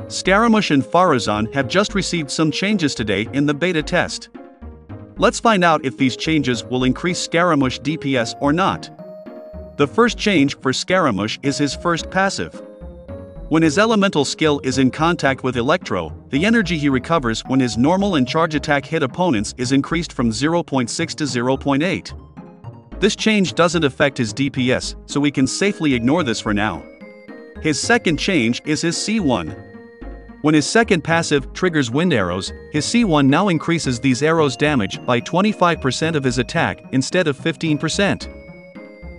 Scaramouche and Faruzan have just received some changes today in the beta test. Let's find out if these changes will increase Scaramouche DPS or not. The first change for Scaramouche is his first passive. When his elemental skill is in contact with Electro, the energy he recovers when his normal and charge attack hit opponents is increased from 0.6 to 0.8. This change doesn't affect his DPS, so we can safely ignore this for now. His second change is his C1. When his second passive triggers wind arrows, his C1 now increases these arrows' damage by 25% of his attack instead of 15%.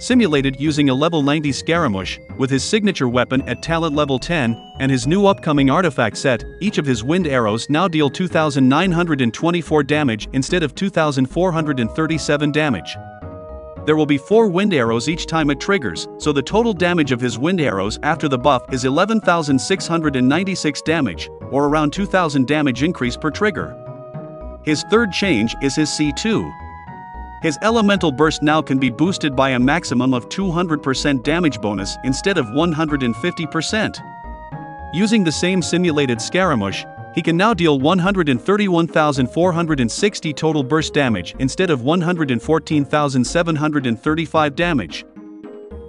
Simulated using a level 90 Scaramouche, with his signature weapon at talent level 10, and his new upcoming artifact set, each of his wind arrows now deal 2,924 damage instead of 2,437 damage. There will be 4 wind arrows each time it triggers, so the total damage of his wind arrows after the buff is 11,696 damage, or around 2,000 damage increase per trigger. His third change is his C2. His elemental burst now can be boosted by a maximum of 200% damage bonus instead of 150%. Using the same simulated Scaramouche, he can now deal 131,460 total burst damage instead of 114,735 damage.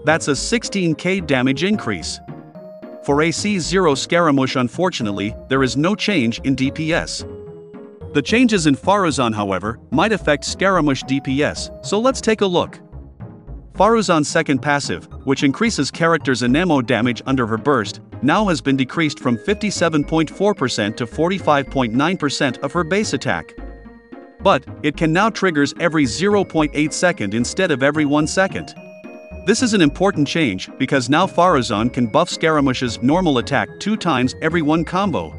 That's a 16k damage increase. For a C0 Scaramouche, unfortunately, there is no change in DPS. The changes in Faruzan, however, might affect Scaramouche DPS, so let's take a look. Faruzan's second passive, which increases characters' ammo damage under her burst, now has been decreased from 57.4% to 45.9% of her base attack. But, it can now triggers every 0.8 second instead of every 1 second. This is an important change because now Faruzan can buff Scaramouche's normal attack 2 times every 1 combo.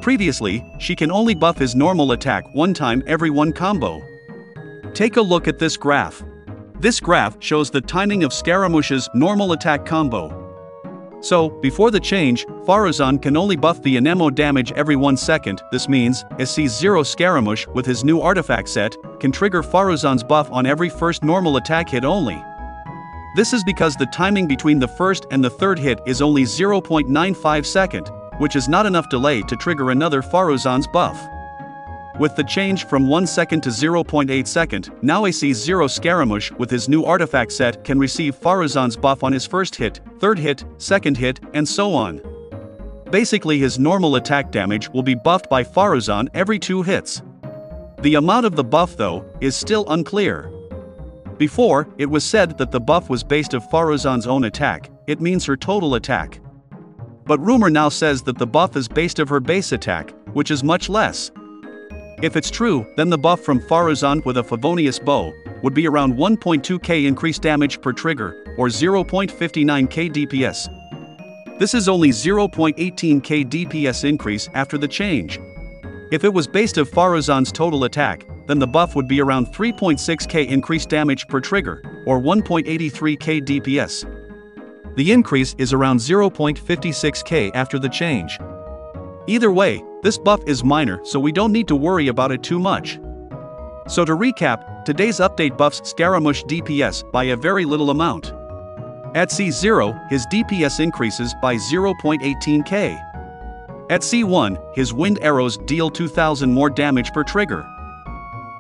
Previously, she can only buff his normal attack 1 time every 1 combo. Take a look at this graph. This graph shows the timing of Scaramouche's normal attack combo. So, before the change, Faruzan can only buff the ammo damage every 1 second. This means, a C0 Scaramouche with his new artifact set, can trigger Faruzan's buff on every first normal attack hit only. This is because the timing between the first and the third hit is only 0.95 second, which is not enough delay to trigger another Faruzan's buff. With the change from 1 second to 0.8 second, now a C0 Scaramouche with his new artifact set can receive Faruzan's buff on his first hit, third hit, second hit, and so on. Basically, his normal attack damage will be buffed by Faruzan every 2 hits. The amount of the buff, though, is still unclear. Before, it was said that the buff was based on Faruzan's own attack, it means her total attack. But rumor now says that the buff is based on her base attack, which is much less. If it's true, then the buff from Faruzan with a Favonius bow would be around 1.2k increased damage per trigger, or 0.59k DPS. This is only 0.18k DPS increase after the change. If it was based on Faruzan's total attack, then the buff would be around 3.6k increased damage per trigger, or 1.83k DPS. The increase is around 0.56k after the change. Either way, this buff is minor, so we don't need to worry about it too much. So to recap, today's update buffs Scaramouche DPS by a very little amount. At C0, his DPS increases by 0.18k. At C1, his wind arrows deal 2,000 more damage per trigger.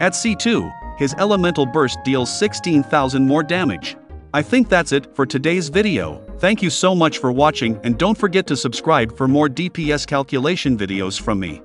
At C2, his elemental burst deals 16,000 more damage. I think that's it for today's video. Thank you so much for watching, and don't forget to subscribe for more DPS calculation videos from me.